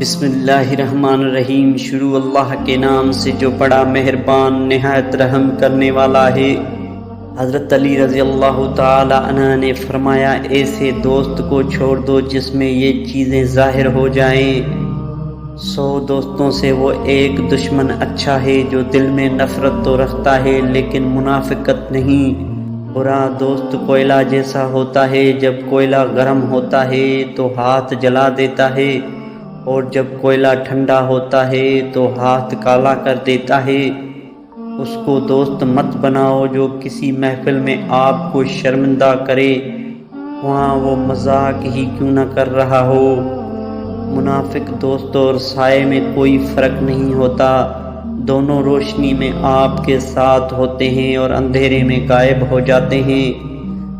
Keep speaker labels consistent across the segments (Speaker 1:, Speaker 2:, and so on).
Speaker 1: بسم اللہ الرحمن الرحیم۔ شروع اللہ کے نام سے جو بڑا مہربان نہایت رحم کرنے والا ہے۔ حضرت علی رضی اللہ تعالی عنہ نے فرمایا، ایسے دوست کو چھوڑ دو جس میں یہ چیزیں ظاہر ہو جائیں۔ 100 دوستوں سے وہ ایک دشمن اچھا ہے جو دل میں نفرت تو رکھتا ہے لیکن منافقت نہیں۔ برا دوست کوئلہ جیسا ہوتا ہے، جب کوئلہ گرم ہوتا ہے تو ہاتھ جلا دیتا ہے، اور جب کوئلہ ٹھنڈا ہوتا ہے تو ہاتھ کالا کر دیتا ہے۔ اس کو دوست مت بناؤ جو کسی محفل میں آپ کو شرمندہ کرے، وہاں وہ مذاق ہی کیوں نہ کر رہا ہو۔ منافق دوست اور سائے میں کوئی فرق نہیں ہوتا، دونوں روشنی میں آپ کے ساتھ ہوتے ہیں اور اندھیرے میں غائب ہو جاتے ہیں۔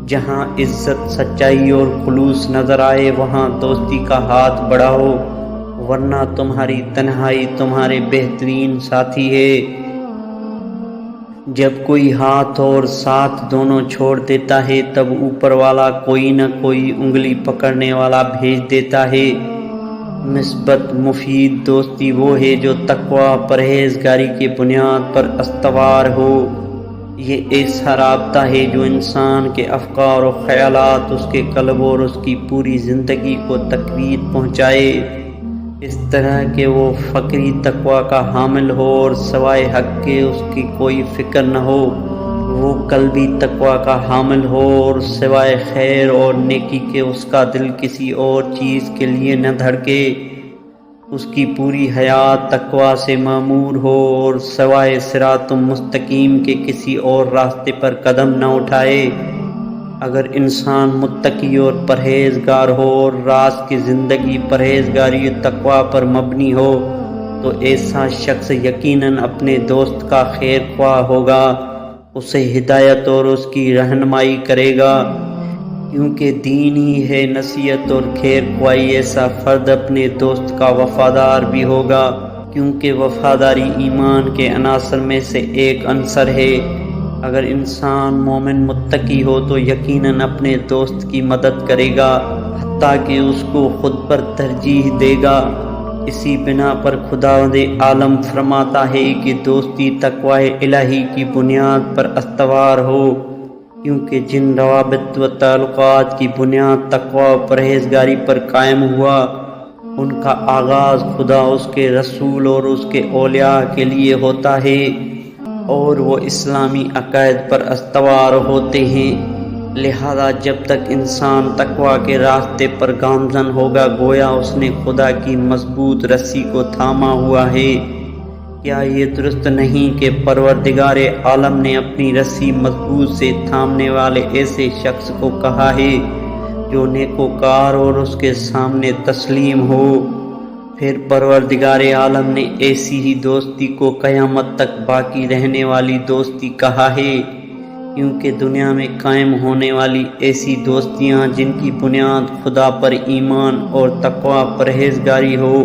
Speaker 1: جہاں عزت، سچائی اور خلوص نظر آئے وہاں دوستی کا ہاتھ بڑھاؤ، ورنہ تمہاری تنہائی تمہارے بہترین ساتھی ہے۔ جب کوئی ہاتھ اور ساتھ دونوں چھوڑ دیتا ہے تب اوپر والا کوئی نہ کوئی انگلی پکڑنے والا بھیج دیتا ہے۔ مثبت مفید دوستی وہ ہے جو تقوی، پرہیزگاری کی بنیاد پر استوار ہو۔ یہ ایسا رابطہ ہے جو انسان کے افکار و خیالات، اس کے قلب اور اس کی پوری زندگی کو تقویت پہنچائے، اس طرح کہ وہ فکری تقوی کا حامل ہو اور سوائے حق کے اس کی کوئی فکر نہ ہو۔ وہ قلبی تقوی کا حامل ہو اور سوائے خیر اور نیکی کے اس کا دل کسی اور چیز کے لیے نہ دھڑکے۔ اس کی پوری حیات تقوی سے معمور ہو اور سوائے صراط مستقیم کے کسی اور راستے پر قدم نہ اٹھائے۔ اگر انسان متقی اور پرہیزگار ہو اور راز کی زندگی پرہیزگاری و تقوی پر مبنی ہو تو ایسا شخص یقیناً اپنے دوست کا خیر خواہ ہوگا، اسے ہدایت اور اس کی رہنمائی کرے گا، کیونکہ دین ہی ہے نصیحت اور خیر خواہی۔ ایسا فرد اپنے دوست کا وفادار بھی ہوگا، کیونکہ وفاداری ایمان کے عناصر میں سے ایک عنصر ہے۔ اگر انسان مومن متقی ہو تو یقیناً اپنے دوست کی مدد کرے گا، حتیٰ کہ اس کو خود پر ترجیح دے گا۔ اسی بنا پر خداوند عالم فرماتا ہے کہ دوستی تقوی الہی کی بنیاد پر استوار ہو، کیونکہ جن روابط و تعلقات کی بنیاد تقوی و پرہیزگاری پر قائم ہوا، ان کا آغاز خدا، اس کے رسول اور اس کے اولیاء کے لیے ہوتا ہے، اور وہ اسلامی عقائد پر استوار ہوتے ہیں۔ لہذا جب تک انسان تقوی کے راستے پر گامزن ہوگا گویا اس نے خدا کی مضبوط رسی کو تھاما ہوا ہے۔ کیا یہ درست نہیں کہ پروردگار عالم نے اپنی رسی مضبوط سے تھامنے والے ایسے شخص کو کہا ہے جو نیکوکار اور اس کے سامنے تسلیم ہو؟ پھر پروردگار عالم نے ایسی ہی دوستی کو قیامت تک باقی رہنے والی دوستی کہا ہے، کیونکہ دنیا میں قائم ہونے والی ایسی دوستیاں جن کی بنیاد خدا پر ایمان اور تقوی پرہیزگاری ہو،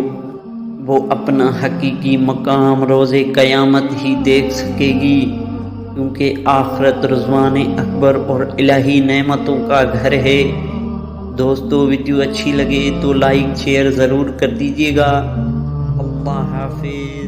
Speaker 1: وہ اپنا حقیقی مقام روز قیامت ہی دیکھ سکے گی، کیونکہ آخرت رضوان اکبر اور الہی نعمتوں کا گھر ہے۔ دوستو، ویڈیو اچھی لگے تو لائک شیئر ضرور کر دیجیے گا۔ اللہ حافظ۔